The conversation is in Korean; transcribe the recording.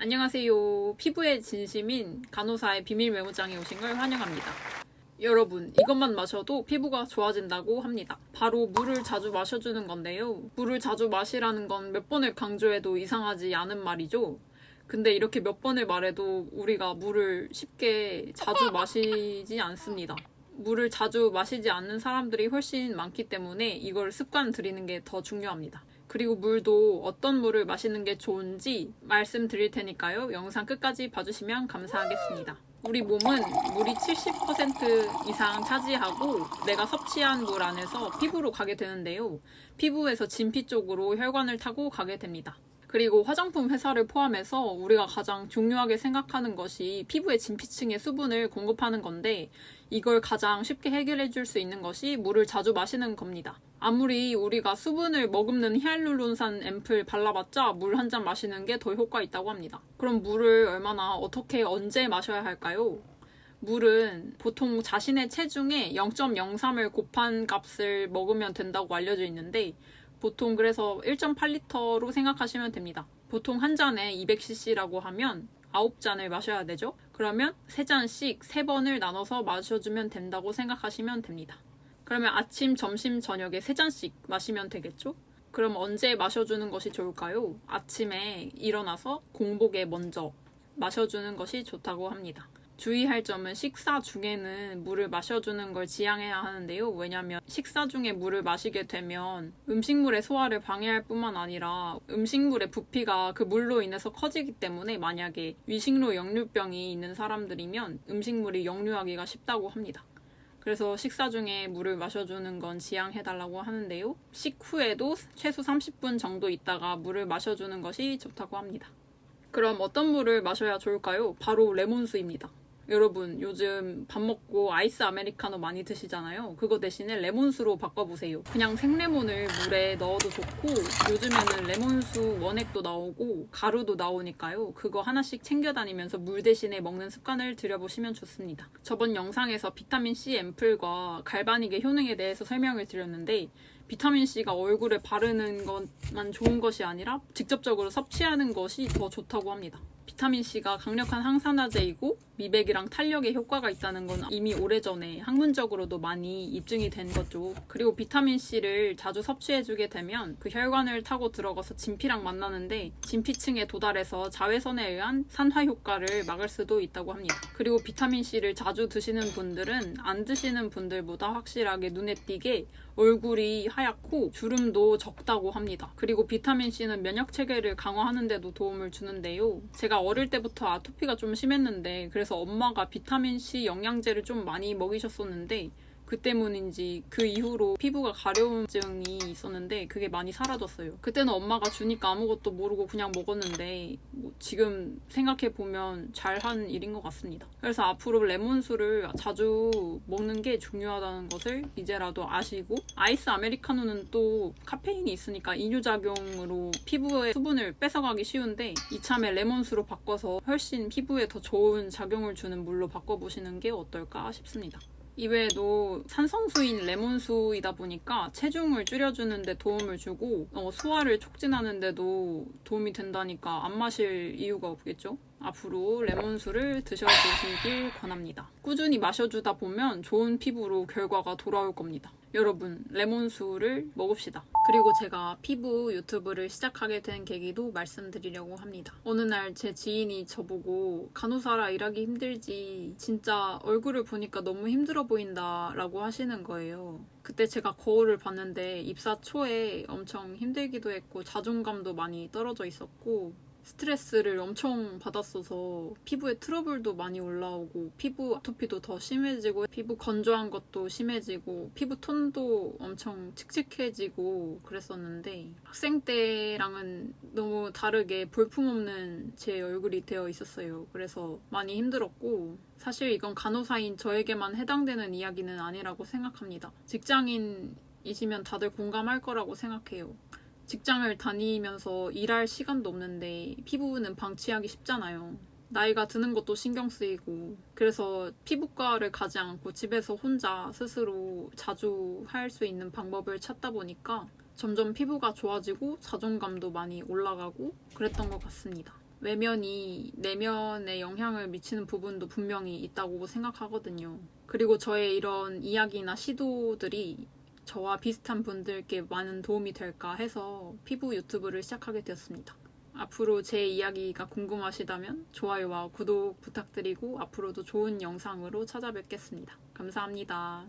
안녕하세요. 피부의 진심인 간호사의 비밀 메모장에 오신 걸 환영합니다. 여러분, 이것만 마셔도 피부가 좋아진다고 합니다. 바로 물을 자주 마셔주는 건데요. 물을 자주 마시라는 건 몇 번을 강조해도 이상하지 않은 말이죠. 근데 이렇게 몇 번을 말해도 우리가 물을 쉽게 자주 마시지 않습니다. 물을 자주 마시지 않는 사람들이 훨씬 많기 때문에 이걸 습관 들이는 게 더 중요합니다. 그리고 물도 어떤 물을 마시는 게 좋은지 말씀드릴 테니까요. 영상 끝까지 봐주시면 감사하겠습니다. 우리 몸은 물이 70% 이상 차지하고 내가 섭취한 물 안에서 피부로 가게 되는데요. 피부에서 진피 쪽으로 혈관을 타고 가게 됩니다. 그리고 화장품 회사를 포함해서 우리가 가장 중요하게 생각하는 것이 피부의 진피층의 수분을 공급하는 건데 이걸 가장 쉽게 해결해 줄 수 있는 것이 물을 자주 마시는 겁니다. 아무리 우리가 수분을 머금는 히알루론산 앰플 발라봤자 물 한 잔 마시는 게 더 효과 있다고 합니다. 그럼 물을 얼마나 어떻게 언제 마셔야 할까요? 물은 보통 자신의 체중의 0.03을 곱한 값을 먹으면 된다고 알려져 있는데 보통 그래서 1.8리터로 생각하시면 됩니다. 보통 한 잔에 200cc라고 하면 9잔을 마셔야 되죠? 그러면 3잔씩 3번을 나눠서 마셔주면 된다고 생각하시면 됩니다. 그러면 아침, 점심, 저녁에 3잔씩 마시면 되겠죠? 그럼 언제 마셔주는 것이 좋을까요? 아침에 일어나서 공복에 먼저 마셔주는 것이 좋다고 합니다. 주의할 점은 식사 중에는 물을 마셔주는 걸 지양해야 하는데요. 왜냐하면 식사 중에 물을 마시게 되면 음식물의 소화를 방해할 뿐만 아니라 음식물의 부피가 그 물로 인해서 커지기 때문에 만약에 위식로 역류병이 있는 사람들이면 음식물이 역류하기가 쉽다고 합니다. 그래서 식사 중에 물을 마셔주는 건 지양해달라고 하는데요. 식후에도 최소 30분 정도 있다가 물을 마셔주는 것이 좋다고 합니다. 그럼 어떤 물을 마셔야 좋을까요? 바로 레몬수입니다. 여러분, 요즘 밥 먹고 아이스 아메리카노 많이 드시잖아요. 그거 대신에 레몬수로 바꿔보세요. 그냥 생레몬을 물에 넣어도 좋고 요즘에는 레몬수 원액도 나오고 가루도 나오니까요. 그거 하나씩 챙겨 다니면서 물 대신에 먹는 습관을 들여보시면 좋습니다. 저번 영상에서 비타민C 앰플과 갈바닉의 효능에 대해서 설명을 드렸는데 비타민C가 얼굴에 바르는 것만 좋은 것이 아니라 직접적으로 섭취하는 것이 더 좋다고 합니다. 비타민C가 강력한 항산화제이고 미백이랑 탄력에 효과가 있다는 건 이미 오래전에 학문적으로도 많이 입증이 된 거죠. 그리고 비타민C를 자주 섭취해주게 되면 그 혈관을 타고 들어가서 진피랑 만나는데 진피층에 도달해서 자외선에 의한 산화 효과를 막을 수도 있다고 합니다. 그리고 비타민C를 자주 드시는 분들은 안 드시는 분들보다 확실하게 눈에 띄게 얼굴이 하얗고 주름도 적다고 합니다. 그리고 비타민C는 면역체계를 강화하는 데도 도움을 주는데요. 제가 어릴 때부터 아토피가 좀 심했는데 그래서 엄마가 비타민C 영양제를 좀 많이 먹이셨었는데 그 때문인지 그 이후로 피부가 가려움증이 있었는데 그게 많이 사라졌어요. 그때는 엄마가 주니까 아무것도 모르고 그냥 먹었는데 지금 생각해보면 잘한 일인 것 같습니다. 그래서 앞으로 레몬수를 자주 먹는 게 중요하다는 것을 이제라도 아시고 아이스 아메리카노는 또 카페인이 있으니까 이뇨작용으로 피부의 수분을 뺏어가기 쉬운데 이참에 레몬수로 바꿔서 훨씬 피부에 더 좋은 작용을 주는 물로 바꿔보시는 게 어떨까 싶습니다. 이외에도 산성수인 레몬수이다 보니까 체중을 줄여주는 데 도움을 주고 소화를 촉진하는 데도 도움이 된다니까 안 마실 이유가 없겠죠? 앞으로 레몬수를 드셔보시길 권합니다. 꾸준히 마셔주다 보면 좋은 피부로 결과가 돌아올 겁니다. 여러분, 레몬수를 먹읍시다. 그리고 제가 피부 유튜브를 시작하게 된 계기도 말씀드리려고 합니다. 어느 날 제 지인이 저보고 간호사라 일하기 힘들지 진짜 얼굴을 보니까 너무 힘들어 보인다 라고 하시는 거예요. 그때 제가 거울을 봤는데 입사 초에 엄청 힘들기도 했고 자존감도 많이 떨어져 있었고 스트레스를 엄청 받았어서 피부에 트러블도 많이 올라오고 피부 아토피도 더 심해지고 피부 건조한 것도 심해지고 피부 톤도 엄청 칙칙해지고 그랬었는데 학생 때랑은 너무 다르게 볼품없는 제 얼굴이 되어 있었어요. 그래서 많이 힘들었고 사실 이건 간호사인 저에게만 해당되는 이야기는 아니라고 생각합니다. 직장인이시면 다들 공감할 거라고 생각해요. 직장을 다니면서 일할 시간도 없는데 피부는 방치하기 쉽잖아요. 나이가 드는 것도 신경 쓰이고 그래서 피부과를 가지 않고 집에서 혼자 스스로 자주 할 수 있는 방법을 찾다 보니까 점점 피부가 좋아지고 자존감도 많이 올라가고 그랬던 것 같습니다. 외면이 내면에 영향을 미치는 부분도 분명히 있다고 생각하거든요. 그리고 저의 이런 이야기나 시도들이 저와 비슷한 분들께 많은 도움이 될까 해서 피부 유튜브를 시작하게 되었습니다. 앞으로 제 이야기가 궁금하시다면 좋아요와 구독 부탁드리고 앞으로도 좋은 영상으로 찾아뵙겠습니다. 감사합니다.